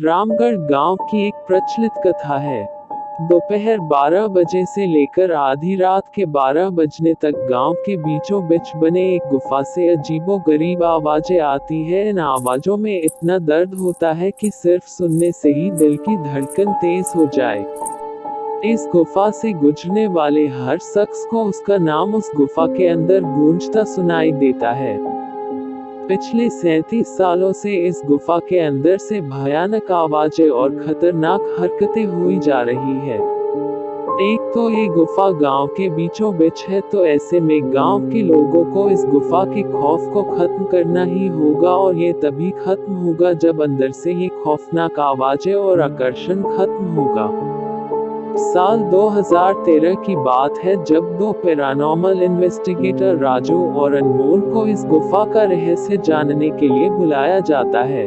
रामगढ़ गांव की एक प्रचलित कथा है। दोपहर 12 बजे से लेकर आधी रात के 12 बजने तक गांव के बीचों बीच बने एक गुफा से अजीबोगरीब आवाजें आती है। इन आवाजों में इतना दर्द होता है कि सिर्फ सुनने से ही दिल की धड़कन तेज हो जाए। इस गुफा से गुजरने वाले हर शख्स को उसका नाम उस गुफा के अंदर गूंजता सुनाई देता है। पिछले 37 सालों से इस गुफा के अंदर से भयानक आवाजें और खतरनाक हरकतें हुई जा रही है। एक तो ये गुफा गांव के बीचों बीच है, तो ऐसे में गांव के लोगों को इस गुफा के खौफ को खत्म करना ही होगा, और ये तभी खत्म होगा जब अंदर से ये खौफनाक आवाजें और आकर्षण खत्म होगा। साल 2013 की बात है, जब दो पैरानॉर्मल इन्वेस्टिगेटर राजू और अनमोल को इस गुफा का रहस्य जानने के लिए बुलाया जाता है।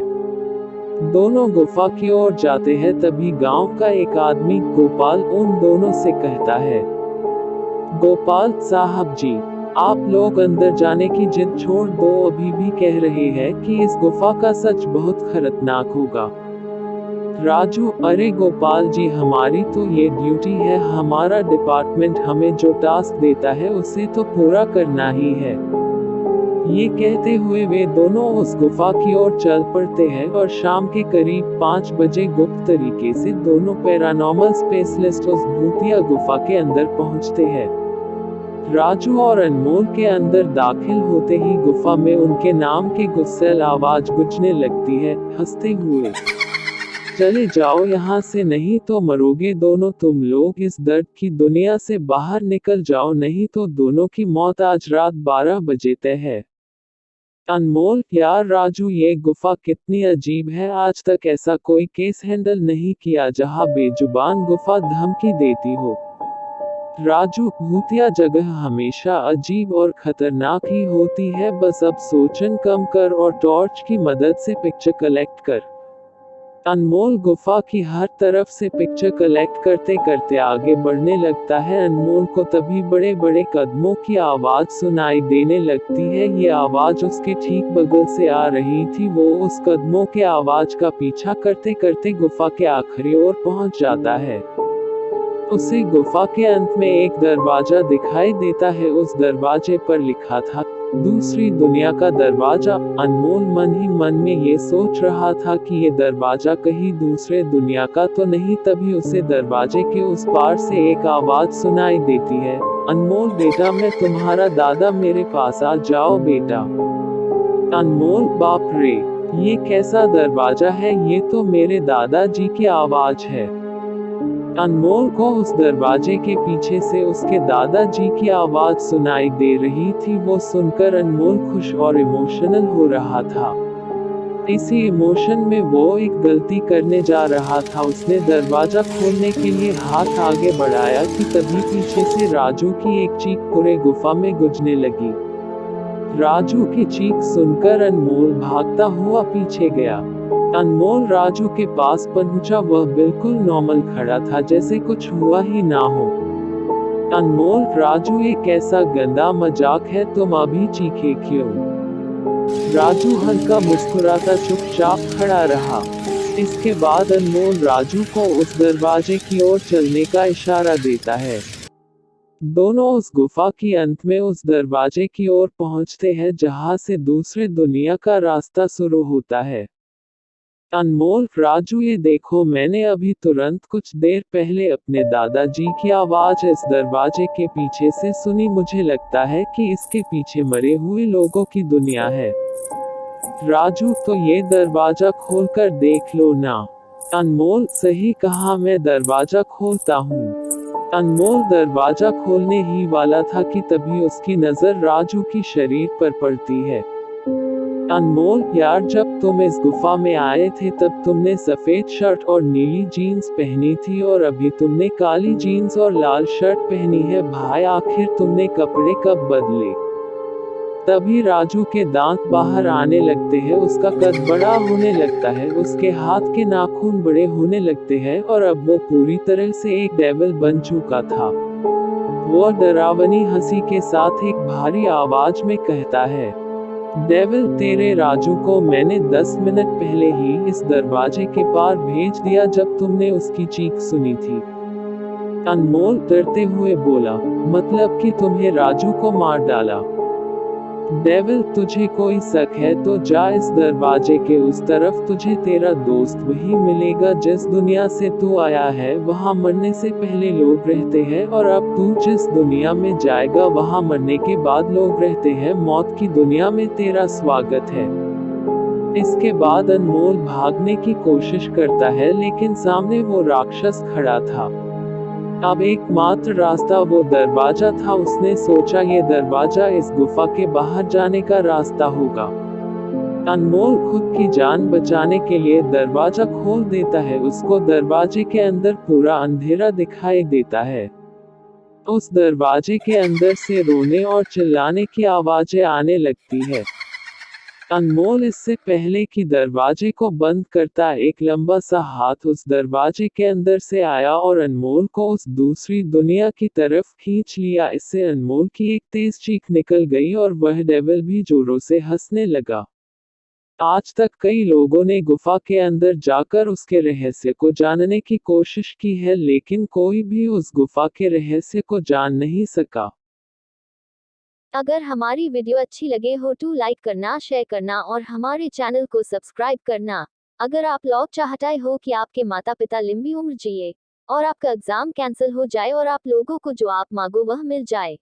दोनों गुफा की ओर जाते हैं, तभी गांव का एक आदमी गोपाल उन दोनों से कहता है, गोपाल साहब जी, आप लोग अंदर जाने की जिद छोड़ दो। अभी भी कह रहे हैं कि इस गुफा का सच बहुत खतरनाक होगा। राजू, अरे गोपाल जी, हमारी तो ये ड्यूटी है, हमारा डिपार्टमेंट हमें जो टास्क देता है उसे तो पूरा करना ही है। ये कहते हुए वे दोनों उस गुफा की ओर चल पड़ते हैं, और शाम के करीब 5 बजे गुप्त तरीके से दोनों पैरानॉर्मल स्पेशलिस्ट उस भूतिया गुफा के अंदर पहुंचते हैं। राजू और अनमोल के अंदर दाखिल होते ही गुफा में उनके नाम की गुस्सैल आवाज गूंजने लगती है, हंसते हुए, चले जाओ यहाँ से, नहीं तो मरोगे दोनों तुम लोग। इस दर्द की दुनिया से बाहर निकल जाओ, नहीं तो दोनों की मौत आज रात 12 बजे तय है। अनमोल, यार राजू, ये गुफा कितनी अजीब है, आज तक ऐसा कोई केस हैंडल नहीं किया जहाँ बेजुबान गुफा धमकी देती हो। राजू, भूतिया जगह हमेशा अजीब और खतरनाक ही होती है, बस अब सोचन कम कर और टॉर्च की मदद से पिक्चर कलेक्ट कर। अनमोल गुफा की हर तरफ से पिक्चर कलेक्ट करते करते आगे बढ़ने लगता है। अनमोल को तभी बड़े बड़े कदमों की आवाज सुनाई देने लगती है। ये आवाज उसके ठीक बगल से आ रही थी। वो उस कदमों के आवाज का पीछा करते करते गुफा के आखिरी ओर पहुंच जाता है। उसे गुफा के अंत में एक दरवाजा दिखाई देता है। उस दरवाजे पर लिखा था, दूसरी दुनिया का दरवाजा। अनमोल मन ही मन में ये सोच रहा था कि ये दरवाजा कहीं दूसरे दुनिया का तो नहीं। तभी उसे दरवाजे के उस पार से एक आवाज सुनाई देती है, अनमोल बेटा, मैं तुम्हारा दादा, मेरे पास आ जाओ बेटा। अनमोल, बाप रे, ये कैसा दरवाजा है, ये तो मेरे दादाजी की आवाज है। अनमोल को उस दरवाजे के पीछे से उसके दादाजी की आवाज सुनाई दे रही थी। वो सुनकर अनमोल खुश और इमोशनल हो रहा था। इसी इमोशन में वो एक गलती करने जा रहा था। उसने दरवाजा खोलने के लिए हाथ आगे बढ़ाया कि तभी पीछे से राजू की एक चीख पूरे गुफा में गूंजने लगी। राजू की चीख सुनकर अनमोल भागता हुआ पीछे गया। अनमोल राजू के पास पहुंचा। वह बिल्कुल नॉर्मल खड़ा था, जैसे कुछ हुआ ही ना हो। अनमोल, राजू, ये कैसा गंदा मजाक है, तुम अभी चीखे क्यों? राजू हल्का मुस्कुराता चुपचाप खड़ा रहा। इसके बाद अनमोल राजू को उस दरवाजे की ओर चलने का इशारा देता है। दोनों उस गुफा की अंत में उस दरवाजे की ओर पहुंचते हैं जहां से दूसरे दुनिया का रास्ता शुरू होता है। अनमोल, राजू, ये देखो, मैंने अभी तुरंत कुछ देर पहले अपने दादाजी की आवाज इस दरवाजे के पीछे से सुनी। मुझे लगता है कि इसके पीछे मरे हुए लोगों की दुनिया है। राजू, तो ये दरवाजा खोलकर देख लो ना। अनमोल, सही कहा, मैं दरवाजा खोलता हूँ। अनमोल दरवाजा खोलने ही वाला था कि तभी उसकी नजर राजू की शरीर पर पड़ती है। अनमोल, यार, जब तुम इस गुफा में आए थे तब तुमने सफेद शर्ट और नीली जीन्स पहनी थी, और अभी तुमने काली जीन्स और लाल शर्ट पहनी है। भाई, आखिर तुमने कपड़े कब बदले? तभी राजू के दांत बाहर आने लगते हैं, उसका कद बड़ा होने लगता है, उसके हाथ के नाखून बड़े होने लगते हैं, और अब वो पूरी तरह से एक डेविल बन चुका था। वो डरावनी हंसी के साथ एक भारी आवाज में कहता है, डेविल, तेरे राजू को मैंने 10 मिनट पहले ही इस दरवाजे के पार भेज दिया जब तुमने उसकी चीख सुनी थी। अनमोल डरते हुए बोला, मतलब कि तुम्हें राजू को मार डाला? डेविल, तुझे कोई शक है तो जा इस दरवाजे के उस तरफ, तुझे तेरा दोस्त वही मिलेगा जिस दुनिया से तू आया है। वहाँ मरने से पहले लोग रहते हैं और अब तू जिस दुनिया में जाएगा वहाँ मरने के बाद लोग रहते हैं। मौत की दुनिया में तेरा स्वागत है। इसके बाद अनमोल भागने की कोशिश करता है लेकिन सामने वो राक्षस खड़ा था। अब एकमात्र रास्ता वो दरवाजा था। उसने सोचा ये दरवाजा इस गुफा के बाहर जाने का रास्ता होगा। अनमोल खुद की जान बचाने के लिए दरवाजा खोल देता है। उसको दरवाजे के अंदर पूरा अंधेरा दिखाई देता है। उस दरवाजे के अंदर से रोने और चिल्लाने की आवाजें आने लगती है। अनमोल इससे पहले कि दरवाजे को बंद करता, एक लंबा सा हाथ उस दरवाजे के अंदर से आया और अनमोल को उस दूसरी दुनिया की तरफ खींच लिया। इससे अनमोल की एक तेज चीख निकल गई और वह डेविल भी जोरों से हंसने लगा। आज तक कई लोगों ने गुफा के अंदर जाकर उसके रहस्य को जानने की कोशिश की है लेकिन कोई भी उस गुफा के रहस्य को जान नहीं सका। अगर हमारी वीडियो अच्छी लगे हो तो लाइक करना, शेयर करना और हमारे चैनल को सब्सक्राइब करना। अगर आप लोग चाहते हो कि आपके माता पिता लंबी उम्र जिए और आपका एग्जाम कैंसिल हो जाए और आप लोगों को जो आप मांगो वह मिल जाए,